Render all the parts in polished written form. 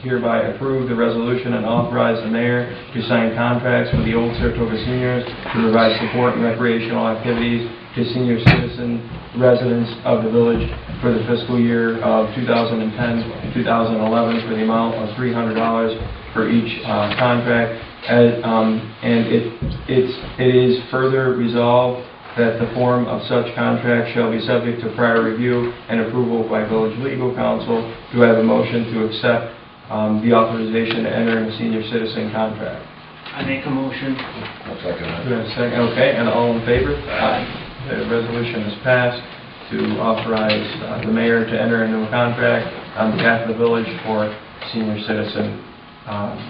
hereby approve the resolution and authorize the mayor to sign contracts with the Old Saratoga seniors to provide support and recreational activities to senior citizen residents of the village for the fiscal year of 2010-2011 for the amount of $300 for each contract. And it is further resolved that the form of such contract shall be subject to prior review and approval by village legal counsel. Do I have a motion to accept the authorization to enter in a senior citizen contract? I make a motion. I'll second that. Do I have a second? Okay, and all in favor? Aye. The resolution is passed to authorize the mayor to enter into a contract on behalf of the village for senior citizen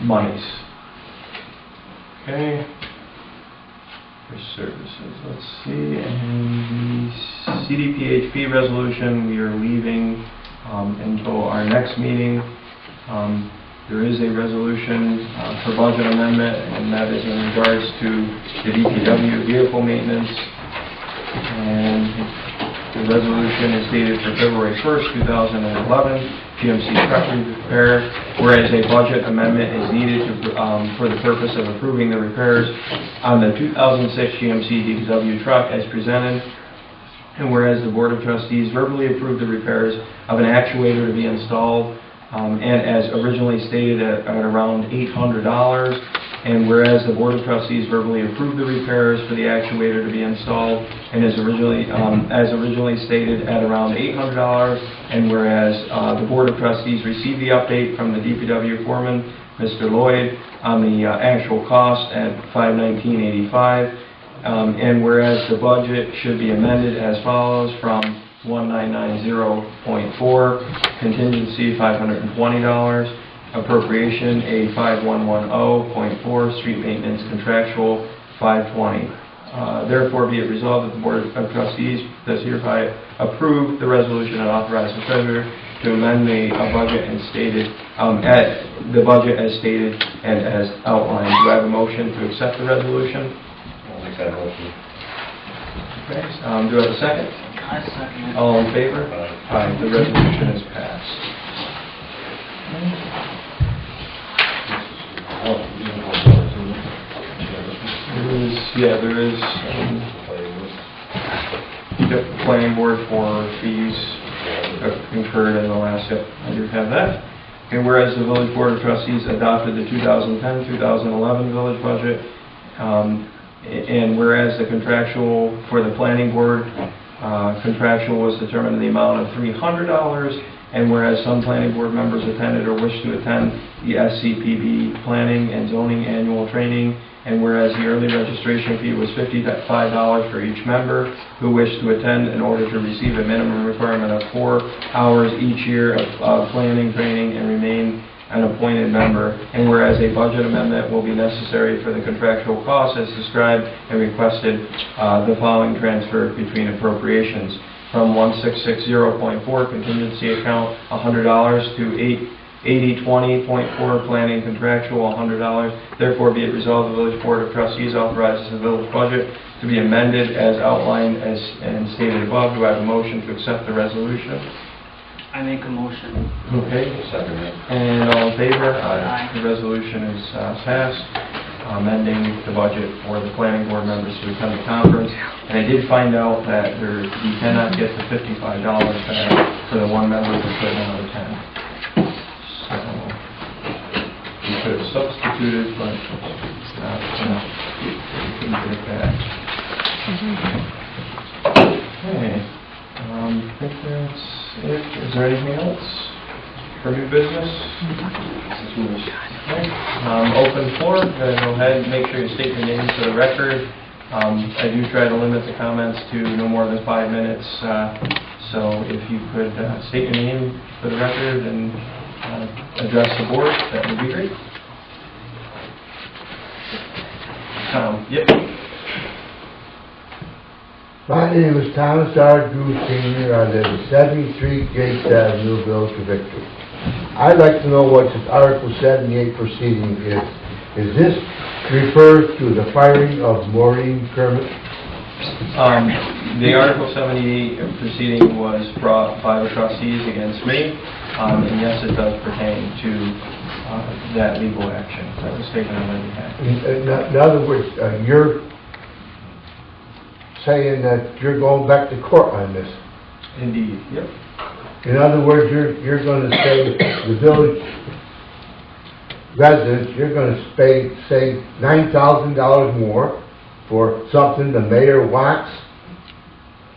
monies. Okay. For services, let's see, and the CDPHP resolution we are leaving until our next meeting. There is a resolution for budget amendment, and that is in regards to the DPW vehicle maintenance. And the resolution is dated for February 1st, 2011. GMC truck repair, whereas a budget amendment is needed for the purpose of approving the repairs on the 2006 GMC DPW truck as presented, and whereas the Board of Trustees verbally approved the repairs of an actuator to be installed and as originally stated at around $800, and whereas the Board of Trustees verbally approved the repairs for the actuator to be installed and as originally stated at around $800, and whereas the Board of Trustees received the update from the DPW foreman, Mr. Lloyd, on the actual cost at $519.85, and whereas the budget should be amended as follows from 1990.4, contingency $520, appropriation A5110.4, street maintenance contractual $520. Therefore, be it resolved that the Board of Trustees does hereby approve the resolution and authorize the treasurer to amend the budget and stated at the budget as stated and as outlined. Do I have a motion to accept the resolution? I'll make that motion. Okay. Do I have a second? I second it. All in favor? Aye. Aye. The resolution is passed. There is planning board for fees incurred in the last, I do have that. And whereas the village board of trustees adopted the 2010-2011 village budget, and whereas the contractual for the planning board contractual was determined in the amount of $300, and whereas some planning board members attended or wished to attend the SCPB planning and zoning annual training, and whereas the early registration fee was $55 for each member who wished to attend in order to receive a minimum requirement of 4 hours each year of planning training and remain an appointed member, and whereas a budget amendment will be necessary for the contractual costs as described and requested the following transfer between appropriations from 1660.4 contingency account $100 to 8020.4 planning contractual $100. Therefore, be it resolved, the village board of trustees authorizes the village budget to be amended as outlined and stated above. Do I have a motion to accept the resolution? I make a motion. Okay. Second that. And all in favor? Aye. The resolution is passed, amending the budget for the planning board members to attend the conference. And I did find out that you cannot get the $55 back for the one member who couldn't attend. So you could have substituted, but it's not enough. You couldn't get it back. Okay. I think that's it. Is there anything else for new business? Okay. Open floor. Go ahead and make sure you state your name for the record. I do try to limit the comments to no more than 5 minutes. So if you could state your name for the record and address the board, that would be great. Yep. My name is Thomas R. Drew Sr. I live at 73 Gates Avenue, Village of Victory. I'd like to know what this Article 78 proceeding is. Is this refers to the firing of Maureen Kermit? The Article 78 proceeding was brought by the trustees against me, and yes, it does pertain to that legal action that was taken on my behalf. In other words, you're saying that you're going back to court on this. Indeed, yep. In other words, you're going to say the village residents, you're going to say $9,000 more for something the mayor wants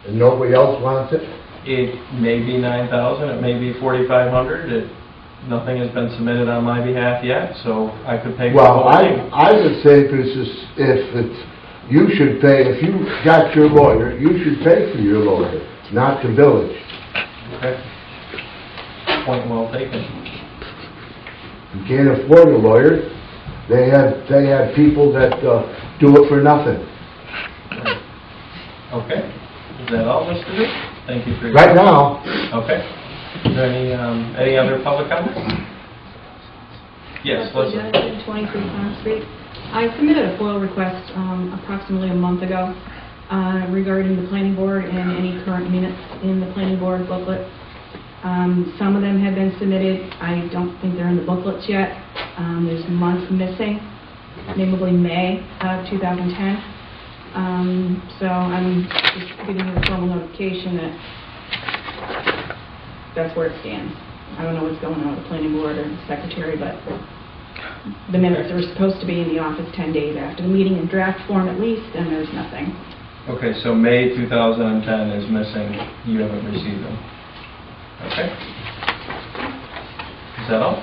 and nobody else wants it? It may be 9,000, it may be 4,500. Nothing has been submitted on my behalf yet, so I could pay for the Well, whole thing. I would say you should pay, if you got your lawyer, you should pay for your lawyer, not the village. Okay. Point well taken. You can't afford a lawyer. They have people that do it for nothing. Okay. Is that all, Mr. Vick? Thank you for your... Right now, Okay. Is there any other public comments? Yes, Leslie Leslie. Johnson, 23 Pond Street. I submitted a FOIL request approximately a month ago regarding the planning board and any current minutes in the planning board booklet. Some of them have been submitted. I don't think they're in the booklets yet. There's months missing, namely May of 2010. So I'm just giving you a formal notification that that's where it stands. I don't know what's going on with the planning board or the secretary, but the minutes are supposed to be in the office 10 days after the meeting in draft form at least, and there's nothing. Okay, so May 2010 is missing. You haven't received them. Okay. Is that all?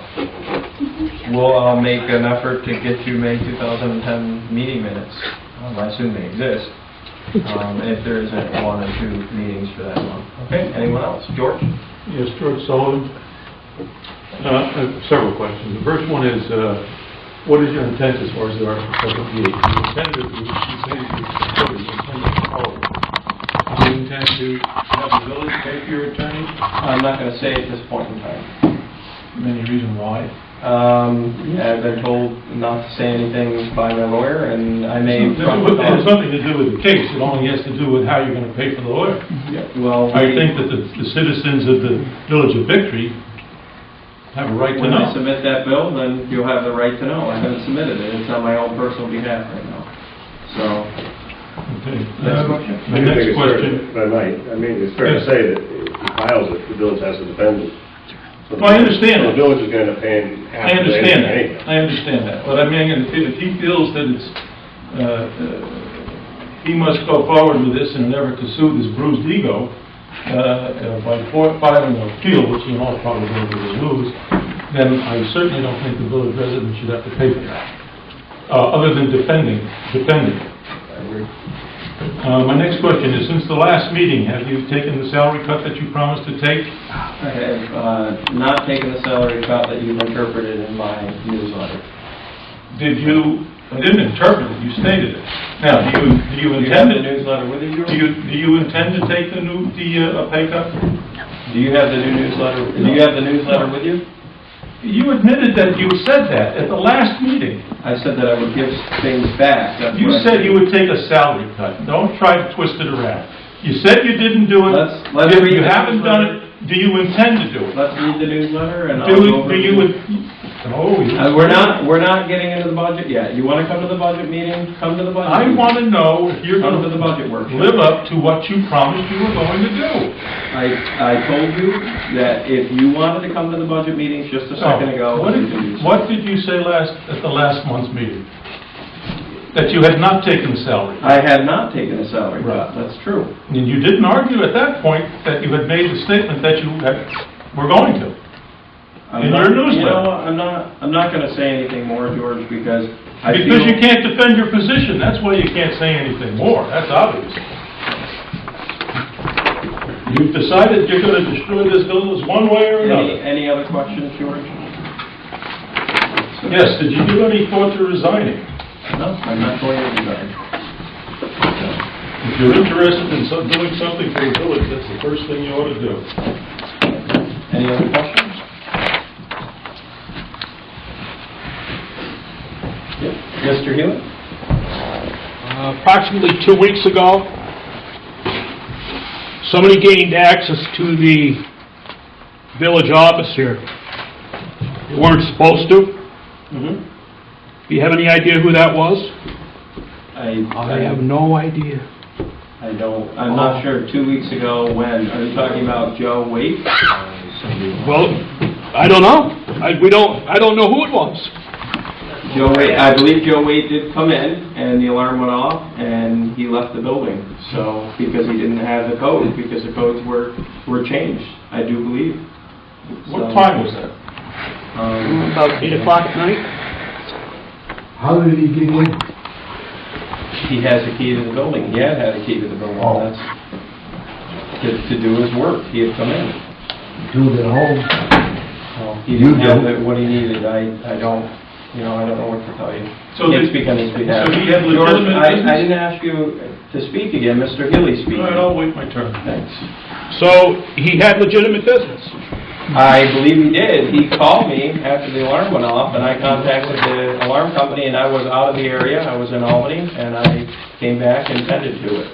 We'll make an effort to get you May 2010 meeting minutes. I assume they exist. If there isn't one or two meetings for that month. Okay, anyone else? George? Yes, George Sullivan. Several questions. The first one is, what is your intent as far as the Article 78? You intend to have the village pay for your attorney? I'm not going to say at this point in time. Any reason why? I've been told not to say anything by my lawyer, and I may... It has nothing to do with the case. It only has to do with how you're going to pay for the lawyer. Yeah, well, I think that the citizens of the Village of Victory have a right to when I know. submit that bill, then you'll have the right to know. I haven't submitted it. It's on my own personal behalf right now. So, Okay. next question. The next question. If I might, I mean, it's fair to say that if he files it, the village has to defend it. So Well, I understand The that. village is going to pay him half I of it understand anyway. that. I understand that. But I mean, if he feels that it's, he must go forward with this and never to soothe his bruised ego by filing an appeal, which in all probability will lose, then I certainly don't think the village residents should have to pay for that, other than defending. I agree. My next question is, since the last meeting, have you taken the salary cut that you promised to take? I have not taken the salary cut that you've interpreted in my newsletter. Did you? I didn't interpret it. You stated it. Now, do you Do you have intend the to? newsletter with you, George? Do you intend to take the pay cut? Do you have the new newsletter? Do you have the newsletter with you? You admitted that you said that at the last meeting. I said that I would give things back. That's You what I said you would take a salary cut. Don't try to twist it around. You said you didn't do it. Let's If read you the haven't done newsletter. it, do you intend to do it? Let's read the newsletter and I'll go over... We're not getting into the budget yet. You want to come to the budget meeting? Come to the budget I meeting. want to know if you're Come going to the budget workshop. live up to what you promised you were going to do. I told you that if you wanted to come to the budget meetings just a second ago... What did you say at the last month's meeting? That you had not taken the salary. I had not taken a salary Right. cut. That's true. And you didn't argue at that point that you had made the statement that you were going to. In your newsletter. You know what? I'm not going to say anything more, George, because I feel... Because you can't defend your position. That's why you can't say anything more. That's obvious. You've decided you're going to destroy this village one way or another. Any other questions, George? Yes, did you give any thought to resigning? No, I'm not going to resign. If you're interested in doing something for the village, that's the first thing you ought to do. Any other questions? Mr. Hewitt? Approximately 2 weeks ago, somebody gained access to the village office here. They weren't supposed to. Mhm. Do you have any idea who that was? I have no idea. I don't, I'm not sure, 2 weeks ago when, are you talking about Joe Waite? Well, I don't know. I don't know who it was. Joe Waite, I believe Joe Waite did come in, and the alarm went off, and he left the building, so, because he didn't have the code, because the codes were changed, I do believe. What So, time was that? About 8 o'clock at night? How did he get in? He has a key to the building, he had a key to the building, Oh. that's, to do his work, he had come in. To the home? Well, he You didn't have don't? what he needed, I don't know what to tell you. So Can't did- speak on his behalf. so he had George, legitimate business? I didn't ask you to speak again, Mr. Healy speaking. All right, I'll wait my turn. Thanks. So, he had legitimate business. I believe he did. He called me after the alarm went off, and I contacted the alarm company, and I was out of the area. I was in Albany, and I came back and tended to it.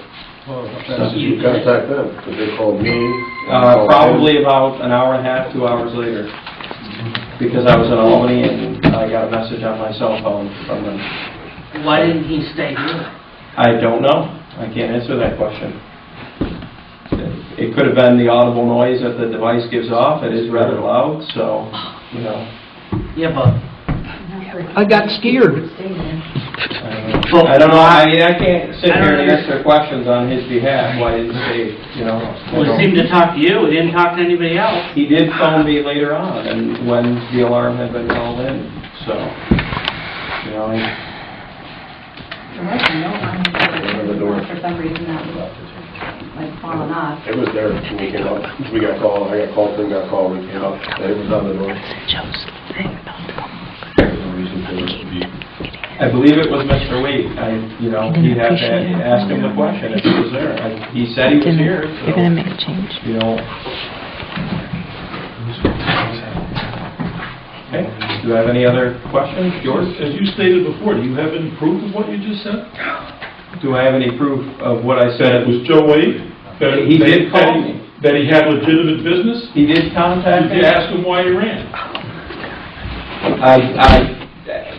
Did you contact them? Did they call me? Call Probably about an hour and a half, 2 hours later, because I was in Albany, and I got a message on my cell phone from them. Why didn't he stay here? I don't know. I can't answer that question. It could have been the audible noise that the device gives off. It is rather loud, so, you know. Yeah, but I got scared. I don't know, I mean, I can't sit here and answer questions on his behalf, why didn't he, you know. we seemed to talk to you, we didn't talk to anybody else. He did phone me later on, and when the alarm had been called in, so, you know, There was a note on the door for some reason that was like falling off. It was there when we came up. We got called, I got called, Tim got called, we came up, and it was on the door. There's no reason for it to be. I believe it was Mr. Waite. You'd have to ask him the question if he was there. He said he was here, so, You're gonna make a change. you know. Okay, do I have any other questions, George? As you stated before, do you have any proof of what you just said? Do I have any proof of what I That said? it was Joe Wade? That- He that- did call that he- me. That he had legitimate business? He did contact Did me. you ask him why he ran? I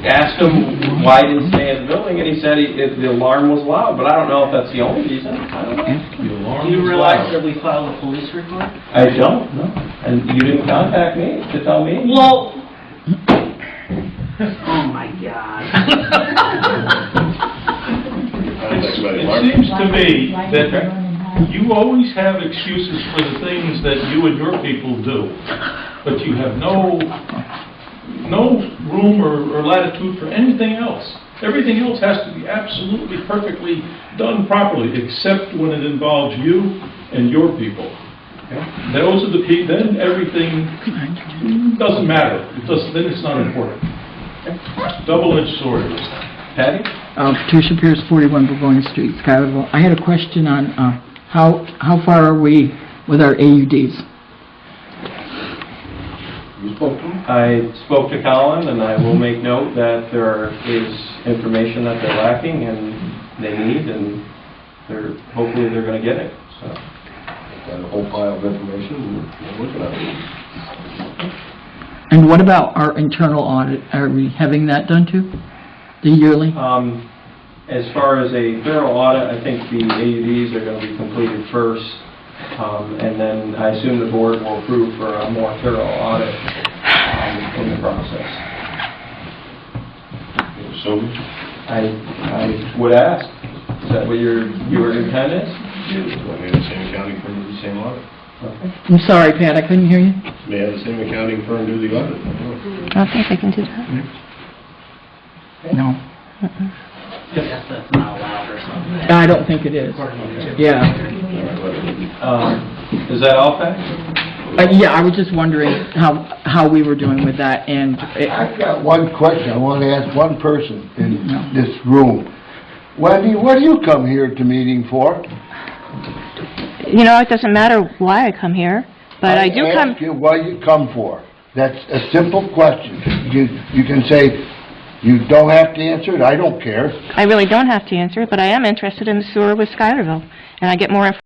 asked him why he didn't stay in the building, and he said the alarm was loud, but I don't know if that's the only reason. I don't know. The alarm Do you was realize loud. that we filed a police report? I don't know. And you didn't contact me to tell me? Well, oh my God. It seems to me that you always have excuses for the things that you and your people do, but you have no room or latitude for anything else. Everything else has to be absolutely perfectly done properly, except when it involves you and your people. Okay? Those are the key, then everything doesn't matter. Then it's not important. Double-edged sword. Patty? Patricia Pierce, 41 Burgoyne Street, Schuylerville. I had a question on how far are we with our AUDs? You spoke to him? I spoke to Colin, and I will make note that there is information that they're lacking and they need, and hopefully they're going to get it, so. Got a whole pile of information, and we're looking at it. And what about our internal audit? Are we having that done too? The yearly? As far as a thorough audit, I think the AUDs are going to be completed first, and then I assume the board will approve for a more thorough audit in the process. So, I would ask, is that what your intent is? may have the same accounting firm do the same audit. Okay. I'm sorry, Pat, I couldn't hear you. May have the same accounting firm do the audit. I don't know. I don't think they can do that. No. Guess that's not allowed or something. I don't think it is. Yeah. Is that all, Pat? Yeah, I was just wondering how we were doing with that, and I've got one question. I want to ask one person in this room. Wendy, what do you come here to meeting for? You know, it doesn't matter why I come here, but I do come... ask you what you come for. That's a simple question. You can say, you don't have to answer it, I don't care. I really don't have to answer it, but I am interested in the sewer with Schuylerville, and I get more information